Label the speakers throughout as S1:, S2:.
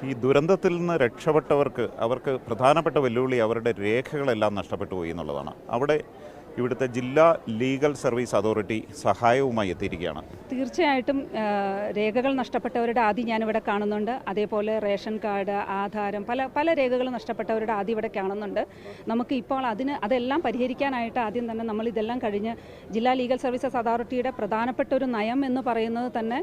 S1: ഈ ദുരന്തത്തിൽ നിന്ന് രക്ഷപ്പെട്ടവർക്ക് അവർക്ക് പ്രധാനപ്പെട്ട വെല്ലുവിളി അവരുടെ രേഖകളെല്ലാം നഷ്ടപ്പെട്ടു പോയി എന്നുള്ളതാണ്. അവിടെ ഇവിടുത്തെ ജില്ലാ ലീഗൽ സർവീസ് അതോറിറ്റി സഹായവുമായി എത്തിയിരിക്കുകയാണ്.
S2: തീർച്ചയായിട്ടും രേഖകൾ നഷ്ടപ്പെട്ടവരുടെ ആദ്യം ഞാനിവിടെ കാണുന്നുണ്ട്. അതേപോലെ റേഷൻ കാർഡ്, ആധാരം, പല രേഖകൾ നഷ്ടപ്പെട്ടവരുടെ ആദ്യം ഇവിടെ കാണുന്നുണ്ട്. നമുക്ക് ഇപ്പോൾ അതെല്ലാം പരിഹരിക്കാനായിട്ട് ആദ്യം തന്നെ നമ്മൾ ഇതെല്ലാം കഴിഞ്ഞ് ജില്ലാ ലീഗൽ സർവീസസ് അതോറിറ്റിയുടെ പ്രധാനപ്പെട്ട ഒരു നയം എന്ന് പറയുന്നത് തന്നെ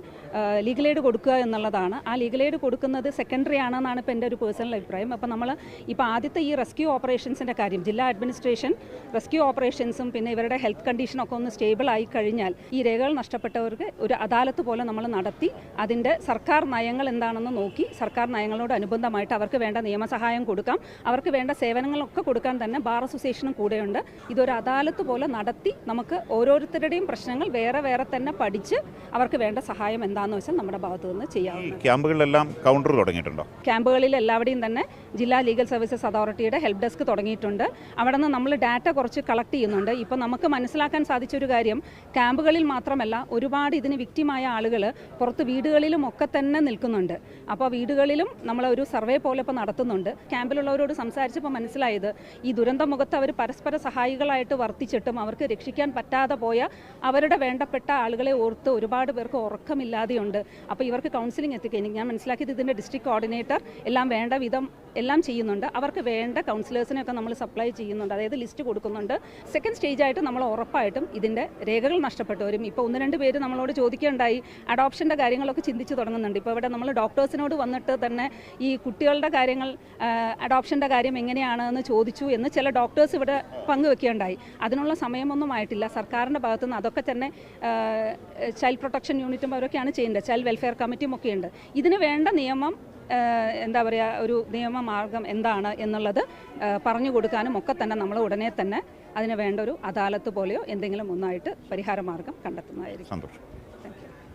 S2: ലീഗൽ എയ്ഡ് കൊടുക്കുക എന്നുള്ളതാണ്. ആ ലീഗൽ എയ്ഡ് കൊടുക്കുന്നത് സെക്കൻഡറി ആണെന്നാണ് ഇപ്പോൾ എൻ്റെ ഒരു പേഴ്സണൽ അഭിപ്രായം. അപ്പോൾ നമ്മൾ ഇപ്പോൾ ആദ്യത്തെ ഈ റെസ്ക്യൂ ഓപ്പറേഷൻസിൻ്റെ കാര്യം ജില്ലാ അഡ്മിനിസ്ട്രേഷൻ റെസ്ക്യൂ ഓപ്പറേഷൻസും പിന്നെ ഇവരുടെ ഹെൽത്ത് കണ്ടീഷനൊക്കെ ഒന്ന് സ്റ്റേബിൾ ആയി കഴിഞ്ഞാൽ ഈ രേഖകൾ നഷ്ടപ്പെട്ടവർക്ക് ഒരു അദാലത്ത് പോലെ നമ്മൾ നടത്തി അതിൻ്റെ സർക്കാർ നയങ്ങൾ എന്താണെന്ന് നോക്കി സർക്കാർ നയങ്ങളോട് അനുബന്ധമായിട്ട് അവർക്ക് വേണ്ട നിയമസഹായം കൊടുക്കാം, അവർക്ക് വേണ്ട സേവനങ്ങളൊക്കെ കൊടുക്കാൻ തന്നെ ബാർ അസോസിയേഷനും കൂടെയുണ്ട്. ഇതൊരു അദാലത്ത് പോലെ നടത്തി നമുക്ക് ഓരോരുത്തരുടെയും പ്രശ്നങ്ങൾ വേറെ വേറെ തന്നെ പഠിച്ച് അവർക്ക് വേണ്ട സഹായം എന്താണെന്ന് വെച്ചാൽ നമ്മുടെ ഭാഗത്തു നിന്ന് ചെയ്യാവുന്നതാണ്.
S1: ക്യാമ്പുകളിലെല്ലാം കൗണ്ടർ തുടങ്ങിയിട്ടുണ്ടോ?
S2: ക്യാമ്പുകളിൽ എല്ലാവരുടെയും തന്നെ ജില്ലാ ലീഗൽ സർവീസസ് അതോറിറ്റിയുടെ ഹെൽപ്പ് ഡെസ്ക് തുടങ്ങിയിട്ടുണ്ട്. അവിടെ നിന്ന് നമ്മൾ ഡാറ്റ കുറച്ച് കളക്ട് ചെയ്യുന്നുണ്ട്. ഇപ്പോൾ നമുക്ക് മനസ്സിലാക്കാൻ സാധിച്ചൊരു കാര്യം, ക്യാമ്പുകളിൽ മാത്രമല്ല ഒരുപാട് ഇതിന് വിക്റ്റിമായ ആളുകൾ പുറത്ത് വീടുകളിലും ഒക്കെ തന്നെ നിൽക്കുന്നുണ്ട്. അപ്പോൾ വീടുകളിലും നമ്മളൊരു സർവേ പോലെ ഇപ്പോൾ നടത്തുന്നുണ്ട്. ക്യാമ്പിലുള്ളവരോട് സംസാരിച്ചപ്പോൾ മനസ്സിലായത് ഈ ദുരന്തമുഖത്ത് അവർ പരസ്പര സഹായികളായിട്ട് വർത്തിച്ചിട്ടും അവർക്ക് രക്ഷിക്കാൻ പറ്റാതെ പോയ അവരുടെ വേണ്ടപ്പെട്ട ആളുകളെ ഓർത്ത് ഒരുപാട് പേർക്ക് ഉറക്കമില്ലാതെയുണ്ട്. അപ്പോൾ ഇവർക്ക് കൗൺസിലിംഗ് എത്തിക്കഴിഞ്ഞു. ഞാൻ മനസ്സിലാക്കിയത് ഇതിൻ്റെ ഡിസ്ട്രിക്ട് കോർഡിനേറ്റർ എല്ലാം വേണ്ട വിധം എല്ലാം ചെയ്യുന്നുണ്ട്. അവർക്ക് വേണ്ട കൗൺസിലേഴ്സിനെയൊക്കെ നമ്മൾ സപ്ലൈ ചെയ്യുന്നുണ്ട്, അതായത് ലിസ്റ്റ് കൊടുക്കുന്നുണ്ട്. സെക്കൻഡ് സ്റ്റേജായിട്ട് നമ്മൾ ഉറപ്പായിട്ടും ഇതിൻ്റെ രേഖകൾ നഷ്ടപ്പെട്ടവരും ഇപ്പോൾ 1-2 പേര് നമ്മളോട് ചോദിക്കുകയുണ്ടായി, അഡോപ്ഷൻ്റെ കാര്യങ്ങളൊക്കെ ചിന്തിച്ച് തുടങ്ങുന്നുണ്ട്. ഇപ്പോൾ ഇവിടെ നമ്മൾ ഡോക്ടേഴ്സിനോട് വന്നിട്ട് തന്നെ ഈ കുട്ടികളുടെ കാര്യങ്ങൾ അഡോപ്ഷൻ്റെ കാര്യം എങ്ങനെയാണെന്ന് ചോദിച്ചു എന്ന് ചില ഡോക്ടേഴ്സ് ഇവിടെ പങ്കുവെക്കുകയുണ്ടായി. അതിനുള്ള സമയമൊന്നും ആയിട്ടില്ല. സർക്കാരിൻ്റെ ഭാഗത്തുനിന്ന് അതൊക്കെ തന്നെ ചൈൽഡ് പ്രൊട്ടക്ഷൻ യൂണിറ്റും അവരൊക്കെയാണ് ചെയ്യേണ്ടത്. ചൈൽഡ് വെൽഫെയർ കമ്മിറ്റിയും ഒക്കെ ഉണ്ട്. ഇതിന് വേണ്ട നിയമം എന്താ പറയുക, ഒരു നിയമമാർഗം എന്താണ് എന്നുള്ളത് പറഞ്ഞു കൊടുക്കാനും ഒക്കെ തന്നെ നമ്മൾ ഉടനെ തന്നെ അതിന് വേണ്ട ഒരു അദാലത്ത് പോലെയോ എന്തെങ്കിലും ഒന്നായിട്ട് പരിഹാരമാർഗം കണ്ടെത്തുന്നതായിരിക്കും.
S1: സന്തോഷം.